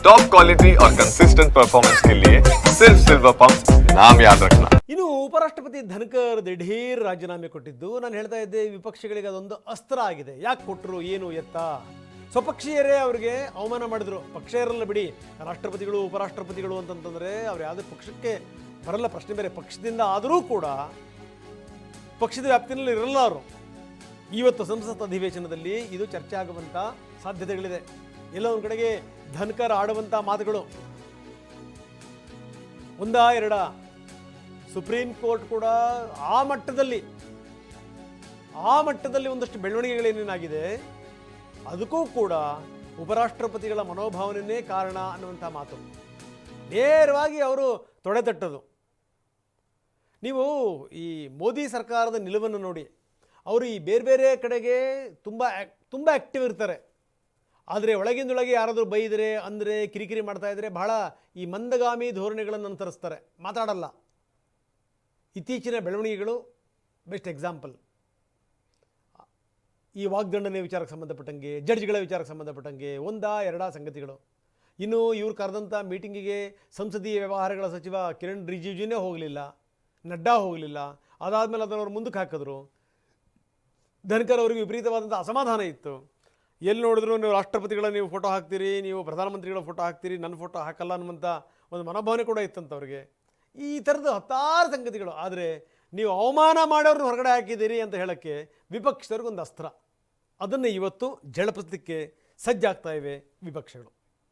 Top quality और consistent performance के लिए सिर्फ सिल्वर पंप नाम याद रखना. ಇನ್ನು ಉಪರಾಷ್ಟ್ರಪತಿ ಧನ್ಕರ್ ದಿಢೀರ್ ರಾಜೀನಾಮೆ ಕೊಟ್ಟಿದ್ದು ನಾನು ಹೇಳ್ತಾ ಇದ್ದೆ, ವಿಪಕ್ಷಗಳಿಗೆ ಅದೊಂದು ಅಸ್ತ್ರ ಆಗಿದೆ. ಯಾಕೆ ಕೊಟ್ಟರು, ಏನು ಎತ್ತ? ಸ್ವಪಕ್ಷೀಯರೇ ಅವರಿಗೆ ಅವಮಾನ ಮಾಡಿದ್ರು. ಪಕ್ಷ ಇರಲ್ಲ ಬಿಡಿ, ರಾಷ್ಟ್ರಪತಿಗಳು ಉಪರಾಷ್ಟ್ರಪತಿಗಳು ಅಂತಂತಂದರೆ ಅವ್ರು ಯಾವುದೇ ಪಕ್ಷಕ್ಕೆ ಬರಲ್ಲ, ಪ್ರಶ್ನೆ ಬೇರೆ. ಪಕ್ಷದಿಂದ ಆದರೂ ಕೂಡ ಪಕ್ಷದ ವ್ಯಾಪ್ತಿನಲ್ಲಿ ಇರಲ್ಲ ಅವರು. ಇವತ್ತು ಸಂಸತ್ ಅಧಿವೇಶನದಲ್ಲಿ ಇದು ಚರ್ಚೆ ಆಗುವಂಥ ಸಾಧ್ಯತೆಗಳಿದೆ. ಎಲ್ಲ ಒಂದು ಕಡೆಗೆ ಧನ್ಕರ್ ಆಡುವಂಥ ಮಾತುಗಳು ಒಂದಾ ಎರಡ, ಸುಪ್ರೀಂ ಕೋರ್ಟ್ ಕೂಡ ಆ ಮಟ್ಟದಲ್ಲಿ ಒಂದಷ್ಟು ಬೆಳವಣಿಗೆಗಳೇನೇನಾಗಿದೆ, ಅದಕ್ಕೂ ಕೂಡ ಉಪರಾಷ್ಟ್ರಪತಿಗಳ ಮನೋಭಾವನೆಯೇ ಕಾರಣ ಅನ್ನುವಂಥ ಮಾತು ನೇರವಾಗಿ ಅವರು ತೊಡೆತಟ್ಟದು. ನೀವು ಈ ಮೋದಿ ಸರ್ಕಾರದ ನಿಲುವನ್ನು ನೋಡಿ, ಅವರು ಈ ಬೇರೆ ಬೇರೆ ಕಡೆಗೆ ತುಂಬ ಆ್ಯಕ್ಟಿವ್ ಇರ್ತಾರೆ. ಆದರೆ ಒಳಗಿಂದೊಳಗೆ ಯಾರಾದರೂ ಬೈದರೆ ಅಂದರೆ ಕಿರಿಕಿರಿ ಮಾಡ್ತಾಯಿದ್ರೆ ಬಹಳ ಈ ಮಂದಗಾಮಿ ಧೋರಣೆಗಳನ್ನು ಅನುಸರಿಸ್ತಾರೆ, ಮಾತಾಡಲ್ಲ. ಇತ್ತೀಚಿನ ಬೆಳವಣಿಗೆಗಳು ಬೆಸ್ಟ್ ಎಕ್ಸಾಂಪಲ್. ಈ ವಾಗ್ದಂಡನೆ ವಿಚಾರಕ್ಕೆ ಸಂಬಂಧಪಟ್ಟಂಗೆ, ಜಡ್ಜ್ಗಳ ವಿಚಾರಕ್ಕೆ ಸಂಬಂಧಪಟ್ಟಂಗೆ ಒಂದಾ ಎರಡಾ ಸಂಗತಿಗಳು. ಇನ್ನು ಇವ್ರು ಕರೆದಂಥ ಮೀಟಿಂಗಿಗೆ ಸಂಸದೀಯ ವ್ಯವಹಾರಗಳ ಸಚಿವ ಕಿರಣ್ ರಿಜಿಜುನೇ ಹೋಗಲಿಲ್ಲ, ನಡ್ಡಾ ಹೋಗಲಿಲ್ಲ. ಅದಾದಮೇಲೆ ಅದನ್ನು ಮುಂದಕ್ಕೆ ಹಾಕಿದ್ರು. ಧನ್ಕರ್ ಅವರಿಗೆ ವಿಪರೀತವಾದಂಥ ಅಸಮಾಧಾನ ಇತ್ತು. ಎಲ್ಲಿ ನೋಡಿದ್ರು ನೀವು ರಾಷ್ಟ್ರಪತಿಗಳ ನೀವು ಫೋಟೋ ಹಾಕ್ತೀರಿ, ನೀವು ಪ್ರಧಾನಮಂತ್ರಿಗಳ ಫೋಟೋ ಹಾಕ್ತೀರಿ, ನನ್ನ ಫೋಟೋ ಹಾಕಲ್ಲ ಅನ್ನುವಂಥ ಒಂದು ಮನೋಭಾವನೆ ಕೂಡ ಇತ್ತಂಥವ್ರಿಗೆ. ಈ ಥರದ ಹತ್ತಾರು ಸಂಗತಿಗಳು. ಆದರೆ ನೀವು ಅವಮಾನ ಮಾಡೋರನ್ನ ಹೊರಗಡೆ ಹಾಕಿದ್ದೀರಿ ಅಂತ ಹೇಳೋಕ್ಕೆ ವಿಪಕ್ಷದವ್ರಿಗೊಂದು ಅಸ್ತ್ರ. ಅದನ್ನು ಇವತ್ತು ಜಳಪಡಿಸಲಿಕ್ಕೆ ಸಜ್ಜಾಗ್ತಾ ಇವೆ ವಿಪಕ್ಷಗಳು.